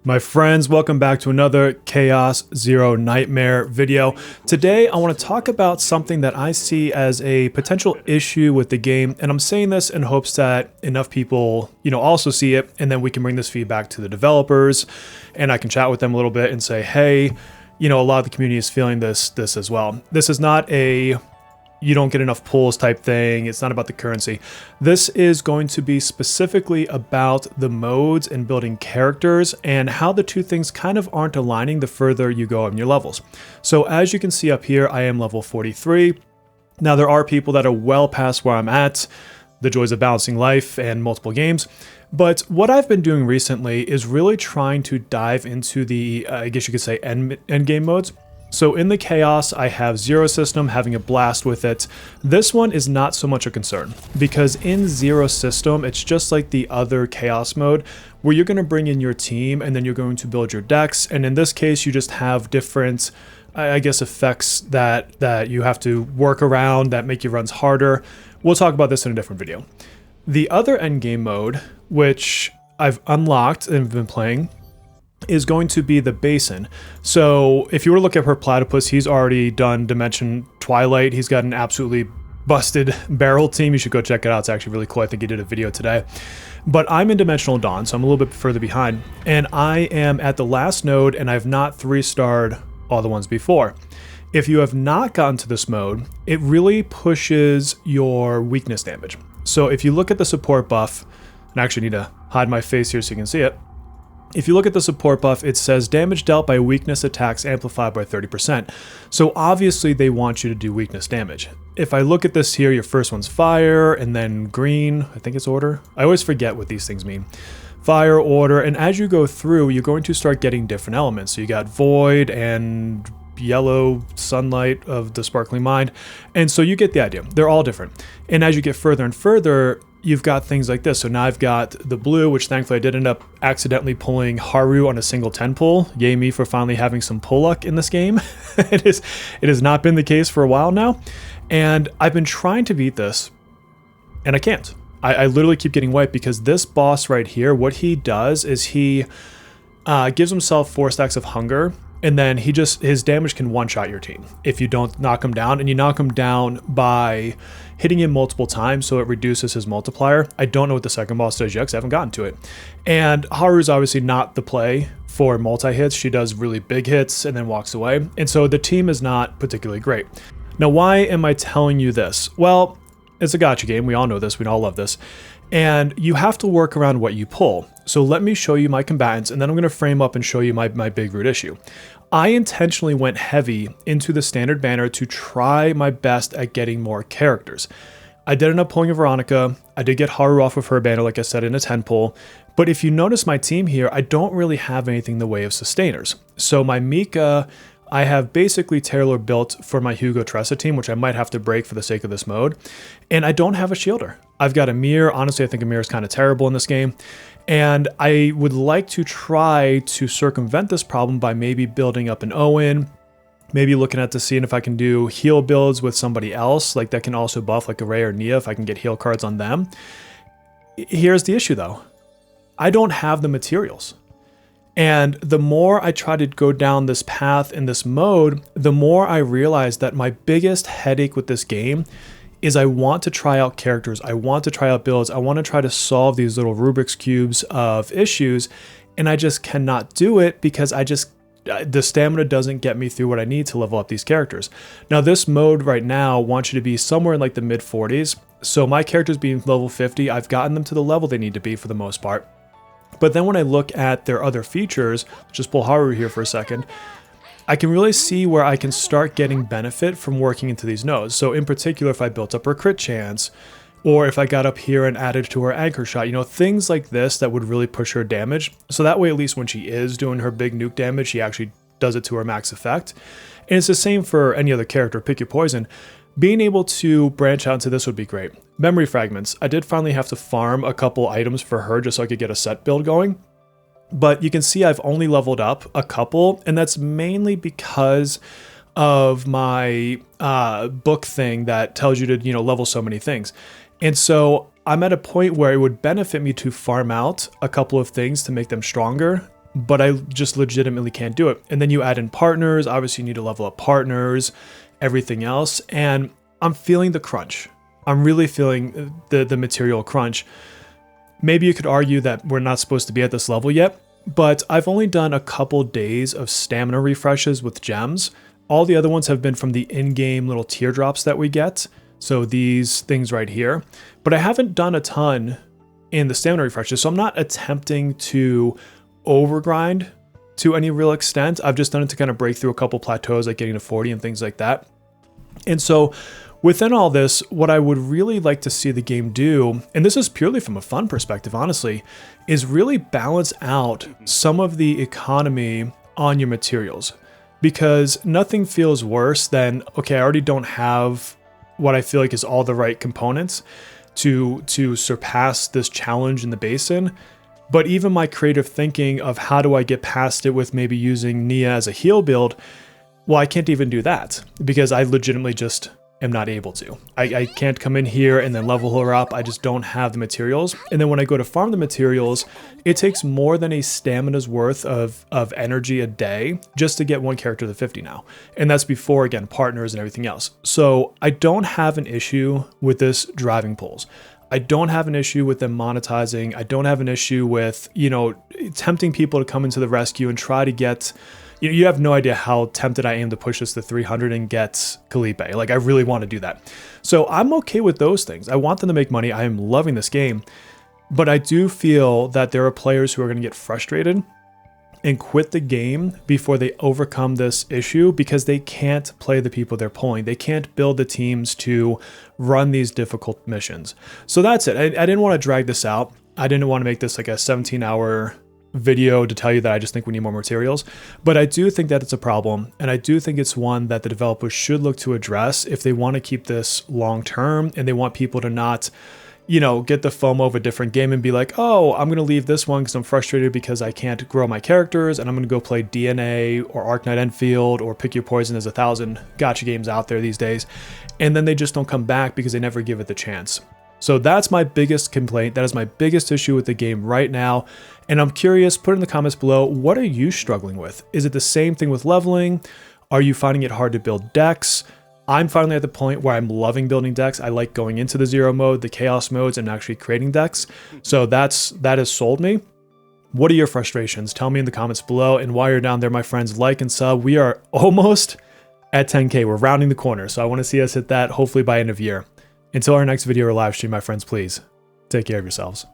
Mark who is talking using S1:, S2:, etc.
S1: My friends, welcome back to another Chaos Zero Nightmare video. Today, I want to talk about something that I see as a potential issue with the game, and I'm saying this in hopes that enough people, also see it, and then we can bring this feedback to the developers, and I can chat with them a little bit and say, hey, a lot of the community is feeling this as well. This is not a you don't get enough pulls type thing. It's not about the currency. This is going to be specifically about the modes and building characters and how the two things kind of aren't aligning the further you go in your levels. So as you can see up here, I am level 43. Now there are people that are well past where I'm at, the joys of balancing life and multiple games. But what I've been doing recently is really trying to dive into the, I guess you could say, end game modes. So in the Chaos, I have Zero System, having a blast with it. This one is not so much a concern, because in Zero System, it's just like the other Chaos mode, where you're going to bring in your team, and then you're going to build your decks, and in this case, you just have different, I guess, effects that you have to work around that make your runs harder. We'll talk about this in a different video. The other endgame mode, which I've unlocked and been playing, is going to be the Basin. So if you were to look at her Platypus, he's already done Dimension Twilight. He's got an absolutely busted barrel team. You should go check it out. It's actually really cool. I think he did a video today. But I'm in Dimensional Dawn, so I'm a little bit further behind. And I am at the last node, and I've not 3-starred all the ones before. If you have not gotten to this mode, it really pushes your weakness damage. So if you look at the support buff, and I actually need to hide my face here so you can see it. If you look at the support buff, it says damage dealt by weakness attacks amplified by 30%. So obviously they want you to do weakness damage. If I look at this here, your first one's fire, and then green, I think it's order. I always forget what these things mean. Fire, order, and as you go through, you're going to start getting different elements. So you got void and yellow sunlight of the sparkling mind. And so you get the idea. They're all different. And as you get further and further, you've got things like this. So now I've got the blue, which thankfully I did end up accidentally pulling Haru on a single 10 pull. Yay me for finally having some pull luck in this game. It has not been the case for a while now. And I've been trying to beat this, and I can't. I literally keep getting wiped because this boss right here, what he does is he gives himself 4 stacks of hunger, and then his damage can one-shot your team if you don't knock him down, and you knock him down by hitting him multiple times, so it reduces his multiplier. I don't know what the second boss does yet because I haven't gotten to it. And Haru's obviously not the play for multi-hits. She does really big hits and then walks away. And so the team is not particularly great. Now, why am I telling you this? Well, it's a gacha game. We all know this. We all love this. And you have to work around what you pull. So let me show you my combatants, and then I'm going to frame up and show you my big root issue. I intentionally went heavy into the standard banner to try my best at getting more characters. I did end up pulling a Veronica. I did get Haru off of her banner, like I said, in a 10 pull. But if you notice my team here, I don't really have anything in the way of sustainers. So my Mika, I have basically tailor built for my Hugo Tressa team, which I might have to break for the sake of this mode. And I don't have a shielder. I've got a Mir. Honestly, I think a Mir is kind of terrible in this game. And I would like to try to circumvent this problem by maybe building up an Owen, maybe looking at seeing if I can do heal builds with somebody else, like that can also buff, like a Ray or Nia, if I can get heal cards on them. Here's the issue though. I don't have the materials. And the more I try to go down this path in this mode, the more I realize that my biggest headache with this game is I want to try out characters, I want to try out builds, I want to try to solve these little Rubik's Cubes of issues, and I just cannot do it because the stamina doesn't get me through what I need to level up these characters. Now this mode right now wants you to be somewhere in like the mid 40s, so my characters being level 50, I've gotten them to the level they need to be for the most part. But then when I look at their other features, just pull Haru here for a second, I can really see where I can start getting benefit from working into these nodes. So in particular, if I built up her crit chance, or if I got up here and added to her anchor shot, things like this that would really push her damage. So that way, at least when she is doing her big nuke damage, she actually does it to her max effect. And it's the same for any other character, pick your poison. Being able to branch out into this would be great. Memory fragments. I did finally have to farm a couple items for her just so I could get a set build going. But you can see I've only leveled up a couple, and that's mainly because of my book thing that tells you to, level so many things. And so I'm at a point where it would benefit me to farm out a couple of things to make them stronger but I just legitimately can't do it. And then you add in partners. Obviously, you need to level up partners, everything else. And I'm feeling the crunch. I'm really feeling the material crunch. Maybe you could argue that we're not supposed to be at this level yet, but I've only done a couple days of stamina refreshes with gems. All the other ones have been from the in-game little teardrops that we get. So these things right here. But I haven't done a ton in the stamina refreshes, so I'm not attempting to overgrind to any real extent. I've just done it to kind of break through a couple plateaus, like getting to 40 and things like that. And so within all this, what I would really like to see the game do, and this is purely from a fun perspective, honestly, is really balance out some of the economy on your materials. Because nothing feels worse than, okay, I already don't have what I feel like is all the right components to surpass this challenge in the basin. But even my creative thinking of how do I get past it with maybe using Nia as a heal build, well, I can't even do that because I legitimately just am not able to. I can't come in here and then level her up. I just don't have the materials. And then when I go to farm the materials, it takes more than a stamina's worth of energy a day just to get one character to 50 now. And that's before, again, partners and everything else. So I don't have an issue with this driving pools. I don't have an issue with them monetizing. I don't have an issue with, tempting people to come into the rescue and try to get, you have no idea how tempted I am to push this to 300 and get Felipe. Like, I really want to do that. So I'm okay with those things. I want them to make money. I am loving this game. But I do feel that there are players who are going to get frustrated and quit the game before they overcome this issue because they can't play the people they're pulling. They can't build the teams to run these difficult missions. So that's it. I didn't want to drag this out. I didn't want to make this like a 17-hour video to tell you that I just think we need more materials. But I do think that it's a problem. And I do think it's one that the developers should look to address if they want to keep this long term and they want people to not get the FOMO of a different game and be like, oh, I'm going to leave this one because I'm frustrated because I can't grow my characters and I'm going to go play DNA or Arknight Enfield or Pick Your Poison. There's 1,000 gacha games out there these days. And then they just don't come back because they never give it the chance. So that's my biggest complaint. That is my biggest issue with the game right now. And I'm curious, put in the comments below, what are you struggling with? Is it the same thing with leveling? Are you finding it hard to build decks? I'm finally at the point where I'm loving building decks. I like going into the zero mode, the chaos modes, and actually creating decks. So that has sold me. What are your frustrations? Tell me in the comments below. And while you're down there, my friends, like and sub. We are almost at 10K. We're rounding the corner. So I want to see us hit that hopefully by end of year. Until our next video or live stream, my friends, please take care of yourselves.